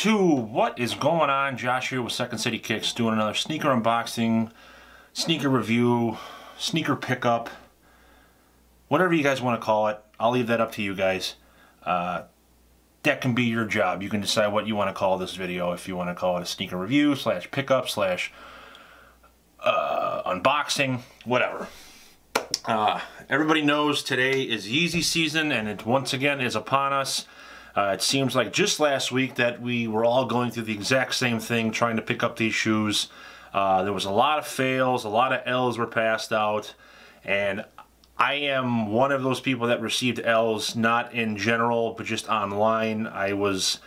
YouTube, what is going on? Josh here with Second City Kicks, doing another sneaker unboxing, sneaker review, sneaker pickup, whatever you guys want to call it. I'll leave that up to you guys. That can be your job. You can decide what you want to call this video. If you want to call it a sneaker review slash pickup slash unboxing, whatever. Everybody knows today is Yeezy season, and it once again is upon us. It seems like just last week that we were all going through the exact same thing, trying to pick up these shoes. There was a lot of fails, a lot of L's were passed out, and I am one of those people that received L's, not in general, but just online. I was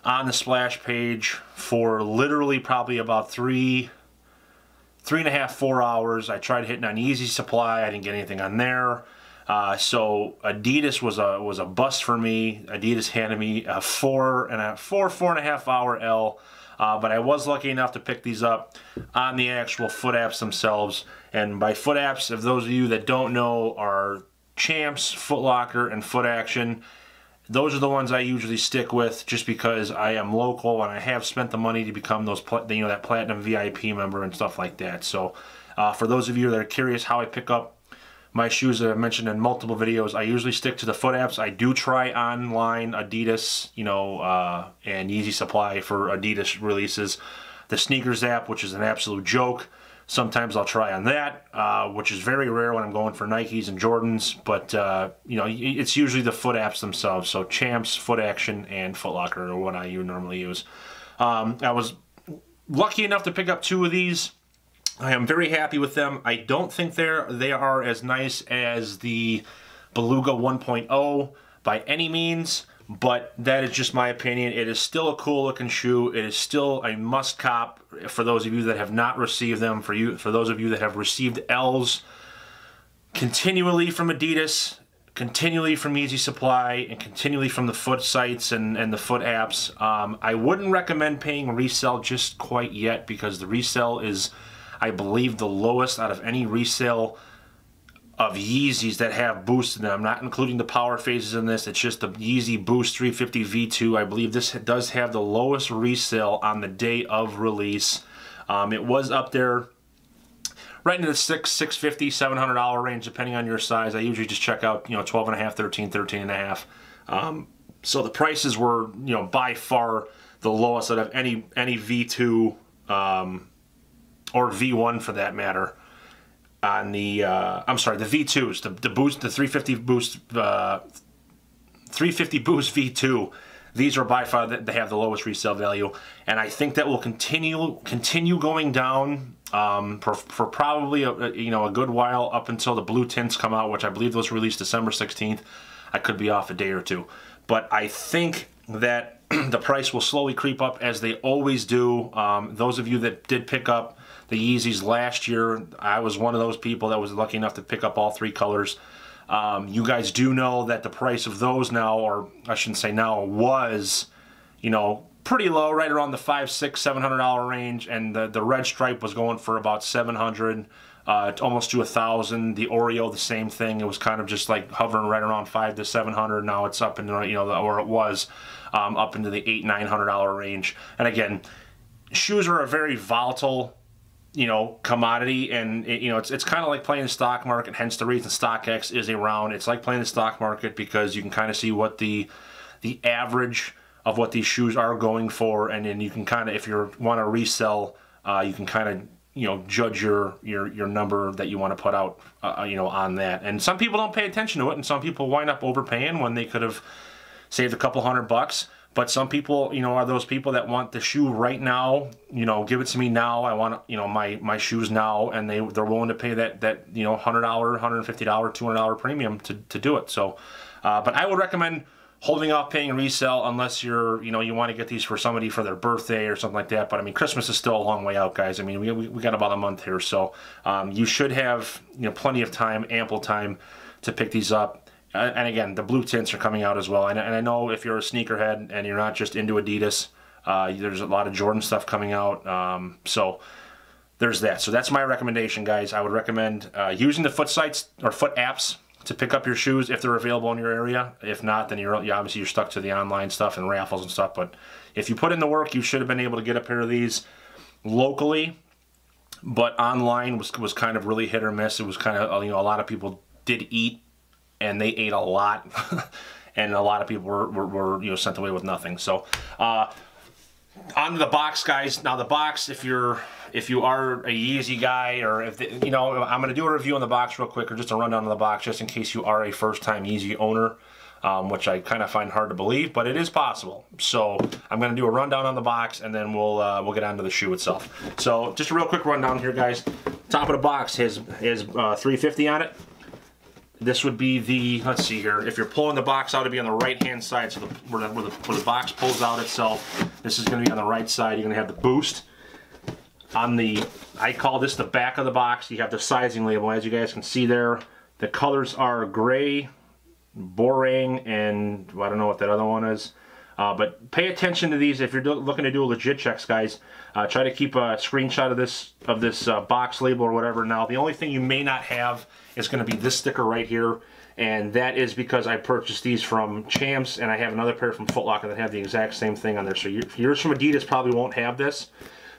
on the splash page for literally probably about three and a half, 4 hours. I tried hitting on Yeezy Supply. I didn't get anything on there. So Adidas was a bust for me. Adidas handed me a four and a half hour L. But I was lucky enough to pick these up on the actual foot apps themselves. And by foot apps, if those of you that don't know, are Champs, Foot Locker, and Foot Action. Those are the ones I usually stick with, just because I am local and I have spent the money to become those, that platinum VIP member and stuff like that. So, for those of you that are curious how I pick up my shoes that I've mentioned in multiple videos, I usually stick to the foot apps. I do try online Adidas, and Yeezy Supply for Adidas releases. The Sneakers app, which is an absolute joke. Sometimes I'll try on that, which is very rare when I'm going for Nikes and Jordans. But, it's usually the foot apps themselves. So Champs, Foot Action, and Foot Locker are what I normally use. I was lucky enough to pick up 2 of these. I am very happy with them. I don't think they are as nice as the Beluga 1.0 by any means, but that is just my opinion. It is still a cool looking shoe. It is still a must cop for those of you that have not received them. For those of you that have received L's continually from Adidas, continually from Yeezy Supply, and continually from the foot sites and the foot apps, I wouldn't recommend paying resale just quite yet, because the resale is, I believe, the lowest out of any resale of Yeezys that have Boost in them. I'm not including the power phases in this. It's just the Yeezy Boost 350 V2. I believe this does have the lowest resale on the day of release. It was up there right into the $650, $700 range, depending on your size. I usually just check out, 12 and a half, 13, 13 and a half. So the prices were, by far the lowest out of any V2 or V1 for that matter. On the, I'm sorry, the V2s, the Boost, the 350 Boost, 350 Boost V2. These are by far they have the lowest resale value, and I think that will continue going down for probably a good while, up until the blue tints come out, which I believe those released December 16th. I could be off a day or two, but I think that the price will slowly creep up, as they always do. Those of you that did pick up the Yeezys last year, I was one of those people that was lucky enough to pick up all 3 colors. You guys do know that the price of those now, or I shouldn't say now, was, pretty low, right around the $500, $600, $700 range, and the red stripe was going for about $700, almost to $1,000. The Oreo, the same thing. It was kind of just like hovering right around $500 to $700. Now it's up into, or it was up into the $800, $900 range. And again, shoes are a very volatile, commodity, and it's kind of like playing the stock market. Hence the reason StockX is around. It's like playing the stock market, because you can kind of see what the average of what these shoes are going for, and then you can kind of, if you want to resell, you can kind of judge your number that you want to put out on that. And some people don't pay attention to it, and some people wind up overpaying when they could have saved a couple $100. But some people, are those people that want the shoe right now. Give it to me now. I want, my shoes now, and they're willing to pay that $100, $150, $200 premium to do it. So, but I would recommend holding off paying resale unless you're, you want to get these for somebody for their birthday or something like that. But I mean, Christmas is still a long way out, guys. I mean, we got about a month here, so you should have plenty of time, ample time to pick these up. And again, the blue tints are coming out as well. And I know if you're a sneakerhead and you're not just into Adidas, there's a lot of Jordan stuff coming out. So there's that. So that's my recommendation, guys. I would recommend using the foot sites or foot apps to pick up your shoes if they're available in your area. If not, then you're obviously you're stuck to the online stuff and raffles and stuff. But if you put in the work, you should have been able to get a pair of these locally. But online was kind of really hit or miss. It was kind of, you know, a lot of people did eat, and they ate a lot, and a lot of people were you know, sent away with nothing. So on to the box, guys. Now the box, if you are a Yeezy guy, or if you know, I'm going to do a review on the box real quick, or just a rundown of the box, just in case you are a first-time Yeezy owner, which I kind of find hard to believe, but it is possible. So I'm going to do a rundown on the box, and then we'll get onto the shoe itself. So just a real quick rundown here, guys. Top of the box has 350 on it. This would be the, let's see here, if you're pulling the box out, it'd be on the right-hand side, so where the box pulls out itself, this is going to be on the right side. You're going to have the Boost. On the, I call this the back of the box, you have the sizing label, as you guys can see there. The colors are gray, boring, and well, I don't know what that other one is. But pay attention to these if you're looking to do a legit checks, guys. Try to keep a screenshot of this box label or whatever. Now, the only thing you may not have is going to be this sticker right here, and that is because I purchased these from Champs, and I have another pair from Foot Locker that have the exact same thing on there. So yours from Adidas probably won't have this.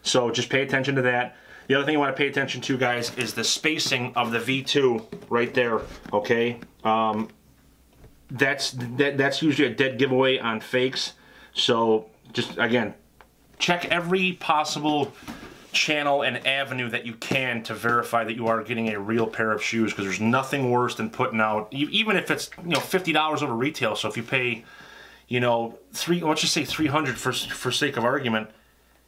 So just pay attention to that. The other thing you want to pay attention to, guys, is the spacing of the V2 right there. Okay. That's usually a dead giveaway on fakes. So just again, check every possible channel and avenue that you can to verify that you are getting a real pair of shoes, because there's nothing worse than putting out, even if it's, you know, $50 over retail. So if you pay, you know, let's just say 300 for sake of argument,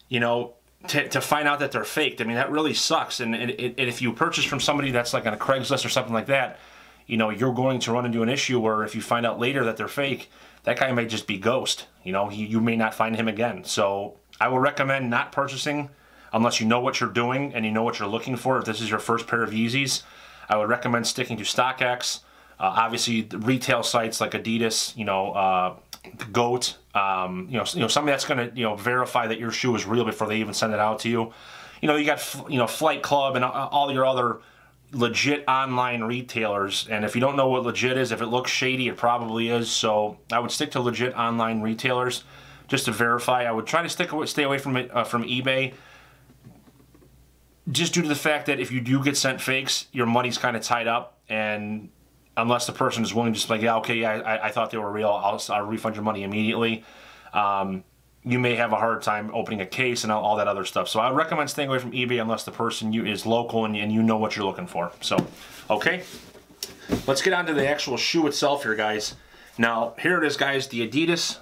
you know, to find out that they're faked. I mean, that really sucks. And if you purchase from somebody that's like on a Craigslist or something like that, you know, you're going to run into an issue where if you find out later that they're fake, that guy may just be ghost. You know, you may not find him again. So I would recommend not purchasing unless you know what you're doing and you know what you're looking for. If this is your first pair of Yeezys, I would recommend sticking to StockX. Obviously, the retail sites like Adidas, you know, GOAT, you know, somebody that's going to, you know, verify that your shoe is real before they even send it out to you. You know, you got, you know, Flight Club and all your other legit online retailers, and if you don't know what legit is, if it looks shady, it probably is. So I would stick to legit online retailers just to verify. I would try to stay away from it from eBay, just due to the fact that if you do get sent fakes, your money's kind of tied up, and unless the person is willing to just like, yeah, okay, yeah, I thought they were real, I'll refund your money immediately. You may have a hard time opening a case and all that other stuff. So I would recommend staying away from eBay unless the person is local and you know what you're looking for. So, okay. Let's get on to the actual shoe itself here, guys. Now, here it is, guys. The Adidas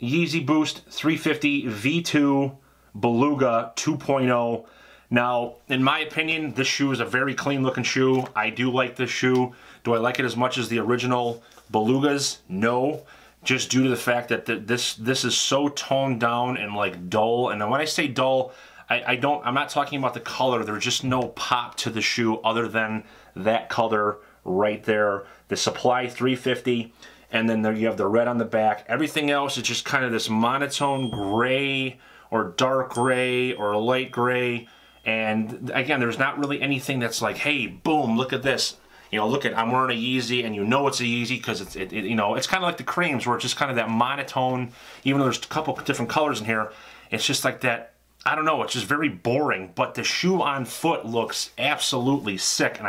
Yeezy Boost 350 V2 Beluga 2.0. Now, in my opinion, this shoe is a very clean looking shoe. I do like this shoe. Do I like it as much as the original Belugas? No. Just due to the fact that this is so toned down and like dull. And when I say dull, I'm not talking about the color. There's just no pop to the shoe other than that color right there. The Supply 350, and then there you have the red on the back. Everything else is just kind of this monotone gray or dark gray or light gray. And again, there's not really anything that's like, hey, boom, look at this. You know, look at, I'm wearing a Yeezy, and you know it's a Yeezy because you know, it's kind of like the creams where it's just kind of that monotone. Even though there's a couple different colors in here, it's just like that. I don't know. It's just very boring. But the shoe on foot looks absolutely sick, and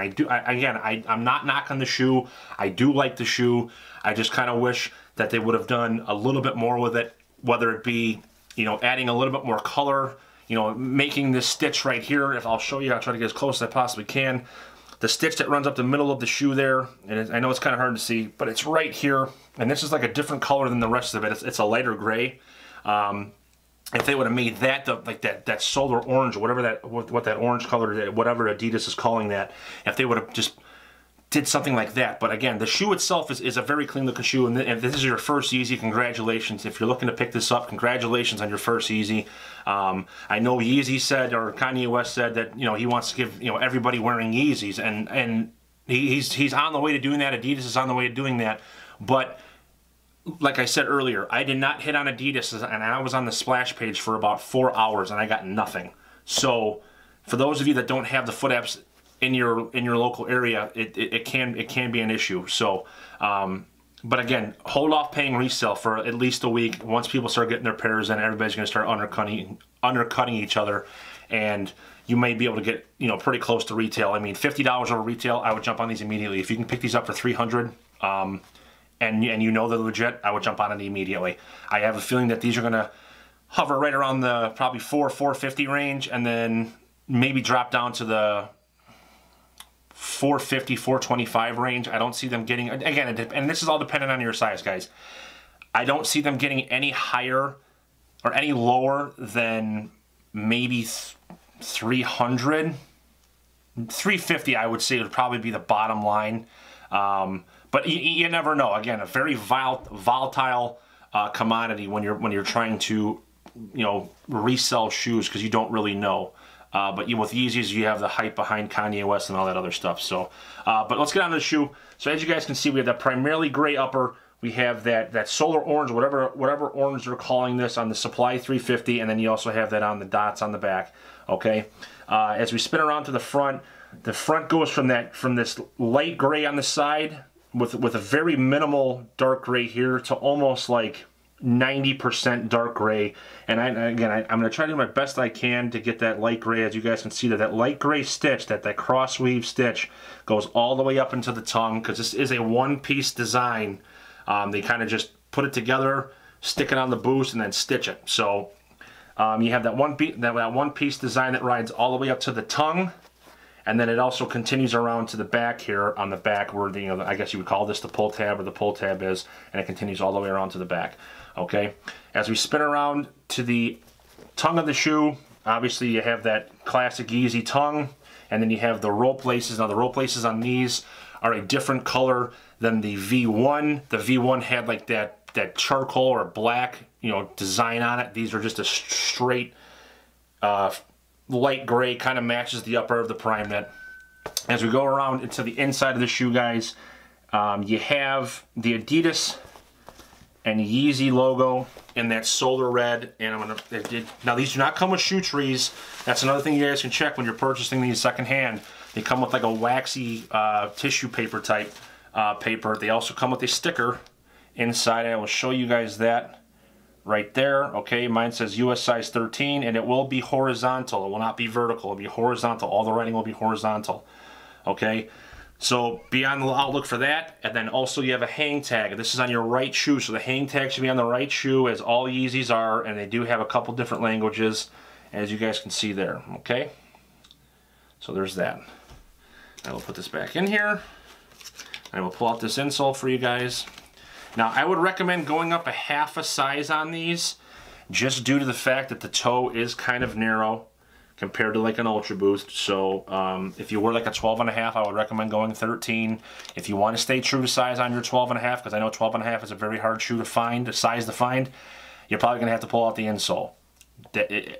I'm not knocking the shoe. I do like the shoe. I just kind of wish that they would have done a little bit more with it, whether it be, you know, adding a little bit more color. You know, making this stitch right here. If I'll show you, I'll try to get as close as I possibly can. The stitch that runs up the middle of the shoe there, and I know it's kind of hard to see, but it's right here, and this is like a different color than the rest of it. It's a lighter gray. If they would have made that like that solar orange, or whatever what that orange color, whatever Adidas is calling that, if they would have just did something like that. But again, the shoe itself is a very clean looking shoe, and if this is your first Yeezy, congratulations. If you're looking to pick this up, congratulations on your first Yeezy. I know Yeezy said, or Kanye West said, that, you know, he wants to give, you know, everybody wearing Yeezys, and he's on the way to doing that. Adidas is on the way to doing that. But like I said earlier, I did not hit on Adidas, and I was on the splash page for about 4 hours, and I got nothing. So for those of you that don't have the foot apps, in your local area, it can be an issue. So, but again, hold off paying resale for at least a week. Once people start getting their pairs in, everybody's going to start undercutting each other, and you may be able to get, you know, pretty close to retail. I mean, $50 over retail, I would jump on these immediately. If you can pick these up for $300, and you know they're legit, I would jump on it immediately. I have a feeling that these are going to hover right around the probably $450 range, and then maybe drop down to the $450, $425 range. I don't see them getting, again, and this is all dependent on your size, guys. I don't see them getting any higher or any lower than maybe 300. 350, I would say, would probably be the bottom line. But you never know. Again, a very volatile commodity when you're trying to, you know, resell shoes, because you don't really know. But with Yeezys, you have the hype behind Kanye West and all that other stuff. So, but let's get on to the shoe. So as you guys can see, we have that primarily gray upper. We have that solar orange, whatever orange they're calling this, on the Supply 350, and then you also have that on the dots on the back. Okay. As we spin around to the front goes from this light gray on the side with a very minimal dark gray here to almost like 90% dark gray. And I'm going to try to do my best I can to get that light gray. As you guys can see, that light gray stitch, that cross weave stitch, goes all the way up into the tongue, because this is a one-piece design. They kind of just put it together, stick it on the Boost, and then stitch it. So you have that one-piece design that rides all the way up to the tongue, and then it also continues around to the back here, on the back where the, you know, I guess you would call this the pull tab, or the pull tab is, and it continues all the way around to the back. Okay, as we spin around to the tongue of the shoe, obviously you have that classic Yeezy tongue, and then you have the roll places. Now the roll places on these are a different color than the V1. The V1 had like that charcoal or black, you know, design on it. These are just a straight light gray, kind of matches the upper of the Prime Knit. As we go around into the inside of the shoe, guys, you have the Adidas and Yeezy logo in that solar red, and now these do not come with shoe trees. That's another thing you guys can check when you're purchasing these secondhand. They come with like a waxy tissue paper type paper. They also come with a sticker inside. I will show you guys that right there. Okay, mine says US size 13, and it will be horizontal. It will not be vertical. It will be horizontal. All the writing will be horizontal. Okay. So be on the outlook for that. And then also you have a hang tag. This is on your right shoe, so the hang tag should be on the right shoe, as all Yeezys are, and they do have a couple different languages, as you guys can see there. Okay, so there's that. I will put this back in here. I will pull out this insole for you guys. Now I would recommend going up a half a size on these, just due to the fact that the toe is kind of narrow compared to like an Ultra Boost. So if you were like a 12.5, I would recommend going 13. If you want to stay true to size on your 12.5, because I know 12.5 is a very hard shoe to find, a size to find, you're probably going to have to pull out the insole.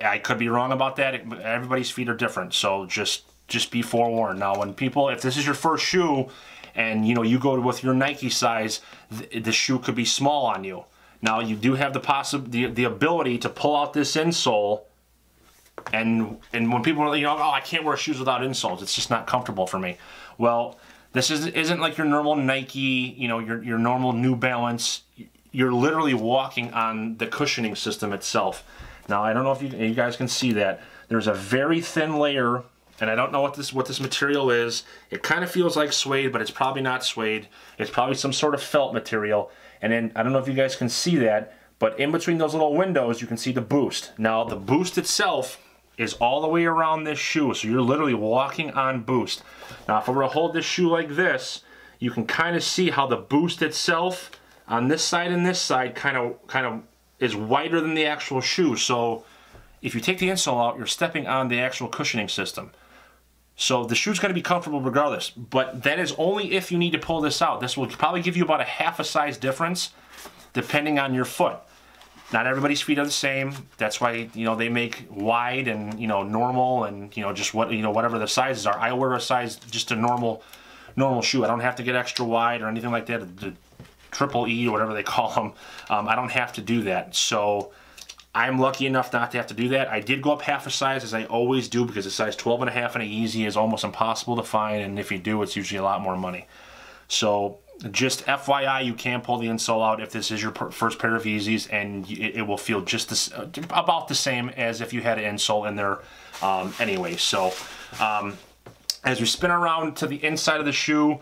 I could be wrong about that. Everybody's feet are different, so just be forewarned. Now when people, if this is your first shoe and you go with your Nike size, the shoe could be small on you. Now you do have the ability to pull out this insole. And when people are, oh, I can't wear shoes without insoles, it's just not comfortable for me. Well, this isn't like your normal Nike, your normal New Balance. You're literally walking on the cushioning system itself. Now, I don't know if you guys can see that. There's a very thin layer, and I don't know what this material is. It kind of feels like suede, but it's probably not suede. It's probably some sort of felt material. And then, I don't know if you guys can see that, but in between those little windows, you can see the Boost. Now, the Boost itself is all the way around this shoe, so you're literally walking on Boost. Now, if I were to hold this shoe like this, you can kind of see how the Boost itself on this side and this side kind of is wider than the actual shoe. So if you take the insole out, you're stepping on the actual cushioning system. So the shoe's going to be comfortable regardless, but that is only if you need to pull this out. This will probably give you about a half a size difference depending on your foot. Not everybody's feet are the same. That's why they make wide and normal and just whatever the sizes are. I wear a size, just a normal shoe. I don't have to get extra wide or anything like that. The triple E or whatever they call them. I don't have to do that. So I'm lucky enough not to have to do that. I did go up half a size, as I always do, because a size 12.5 in a Yeezy is almost impossible to find, and if you do, it's usually a lot more money. So just FYI, you can pull the insole out if this is your first pair of Yeezys, and it will feel just about the same as if you had an insole in there anyway. So as we spin around to the inside of the shoe,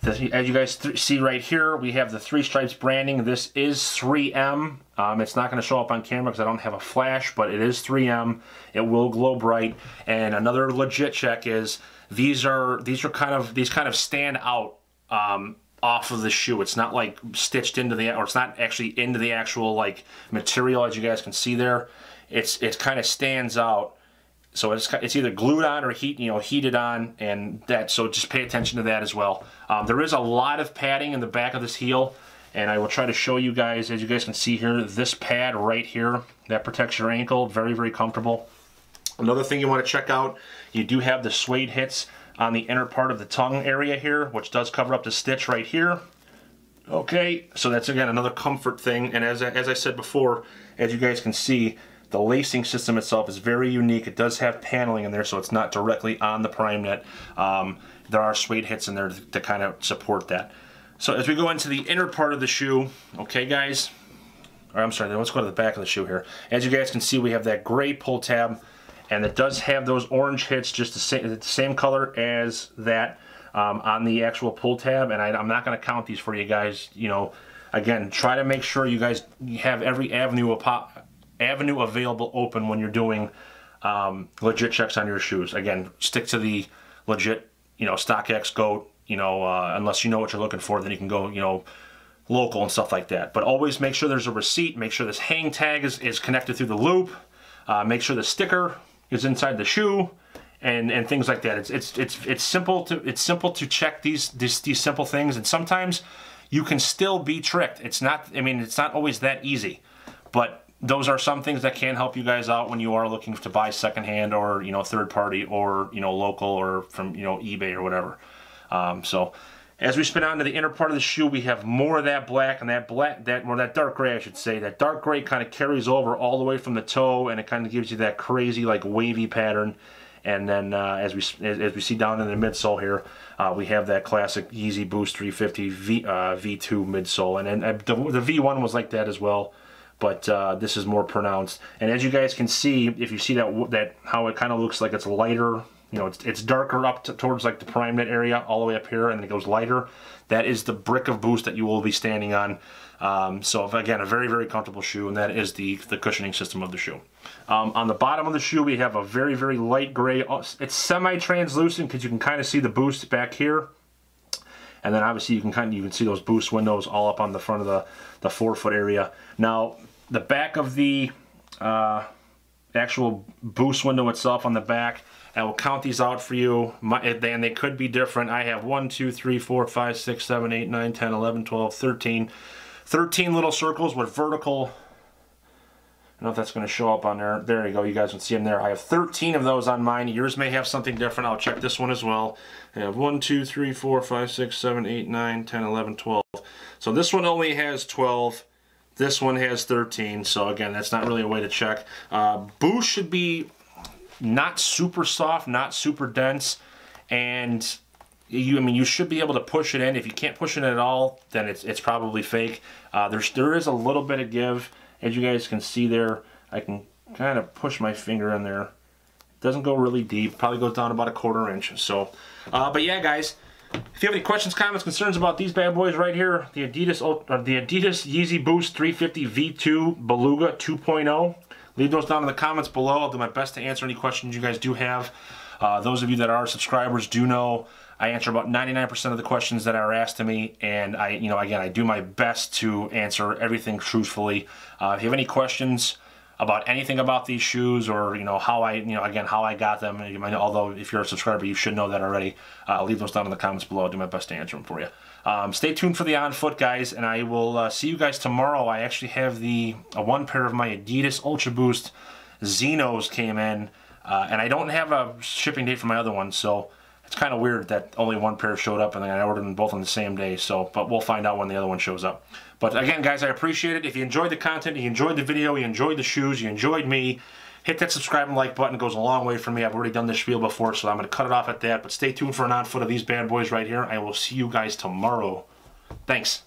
as you guys see right here, we have the 3 stripes branding. This is 3M. It's not going to show up on camera because I don't have a flash, but it is 3M. It will glow bright. And another legit check is these kind of stand out off of the shoe. It's not like stitched into the, or it's not actually into the actual like material, as you guys can see there. It kind of stands out. So it's either glued on or heated on, and that. So just pay attention to that as well. There is a lot of padding in the back of this heel, and I will try to show you guys, as you guys can see here, this pad right here that protects your ankle. Very, very comfortable. Another thing you want to check out, you do have the suede hits on the inner part of the tongue area here, which does cover up the stitch right here. Okay, so that's again another comfort thing. And as I said before, as you guys can see, the lacing system itself is very unique. It does have paneling in there, so it's not directly on the prime net. There are suede hits in there to kind of support that. So as we go into the inner part of the shoe, okay guys, or I'm sorry, let's go to the back of the shoe here. As you guys can see, we have that gray pull tab, and it does have those orange hits, just the same color as that on the actual pull tab. And I'm not going to count these for you guys. You know, again, try to make sure you guys have every avenue available open when you're doing legit checks on your shoes. Again, stick to the legit, StockX, GOAT, unless you know what you're looking for, then you can go, local and stuff like that. But always make sure there's a receipt, make sure this hang tag is connected through the loop, make sure the sticker is inside the shoe, and things like that. It's simple to check these simple things, and sometimes you can still be tricked. It's not always that easy, but those are some things that can help you guys out when you are looking to buy secondhand, or third party, or local, or from eBay or whatever. So as we spin out into the inner part of the shoe, we have more of that black, and that dark gray, I should say. That dark gray kind of carries over all the way from the toe, and it kind of gives you that crazy like wavy pattern. And then as we see down in the midsole here, we have that classic Yeezy Boost 350 V2 midsole, and the V1 was like that as well. But this is more pronounced. And as you guys can see, if you see that how it kind of looks like it's lighter, it's darker up towards like the prime net area, all the way up here, and it goes lighter. That is the brick of boost that you will be standing on. So again, a very, very comfortable shoe, and that is the cushioning system of the shoe. On the bottom of the shoe, we have a very, very light gray. It's semi-translucent because you can kind of see the boost back here. And then obviously you can see those boost windows all up on the front of the forefoot area. Now the back of the actual boost window itself on the back, I will count these out for you, and they could be different. I have 1, 2, 3, 4, 5, 6, 7, 8, 9, 10, 11, 12, 13. 13 little circles with vertical. I don't know if that's going to show up on there. There you go. You guys can see them there. I have 13 of those on mine. Yours may have something different. I'll check this one as well. I have 1, 2, 3, 4, 5, 6, 7, 8, 9, 10, 11, 12. So this one only has 12. This one has 13. So again, that's not really a way to check. Boost should be not super soft, not super dense, and you should be able to push it in. If you can't push it in at all, then it's probably fake. There is a little bit of give. As you guys can see there, I can kind of push my finger in there. It doesn't go really deep, probably goes down about 1/4 inch. So, but yeah, guys, if you have any questions, comments, concerns about these bad boys right here, the Adidas Yeezy Boost 350 V2 Beluga 2.0, leave those down in the comments below. I'll do my best to answer any questions you guys do have. Those of you that are subscribers do know I answer about 99% of the questions that are asked to me, and again, I do my best to answer everything truthfully. If you have any questions about anything about these shoes, or how I got them, although if you're a subscriber, you should know that already. Leave those down in the comments below. I'll do my best to answer them for you. Stay tuned for the on foot, guys, and I will see you guys tomorrow. I actually have one pair of my Adidas Ultra Boost Xenos came in, and I don't have a shipping date for my other one, so It's kind of weird that only one pair showed up and then I ordered them both on the same day. So, but we'll find out when the other one shows up. But again, guys, I appreciate it. If you enjoyed the content, you enjoyed the video, you enjoyed the shoes, you enjoyed me, hit that subscribe and like button. It goes a long way for me. I've already done this spiel before, so I'm going to cut it off at that. But stay tuned for an on foot of these bad boys right here. I will see you guys tomorrow. Thanks.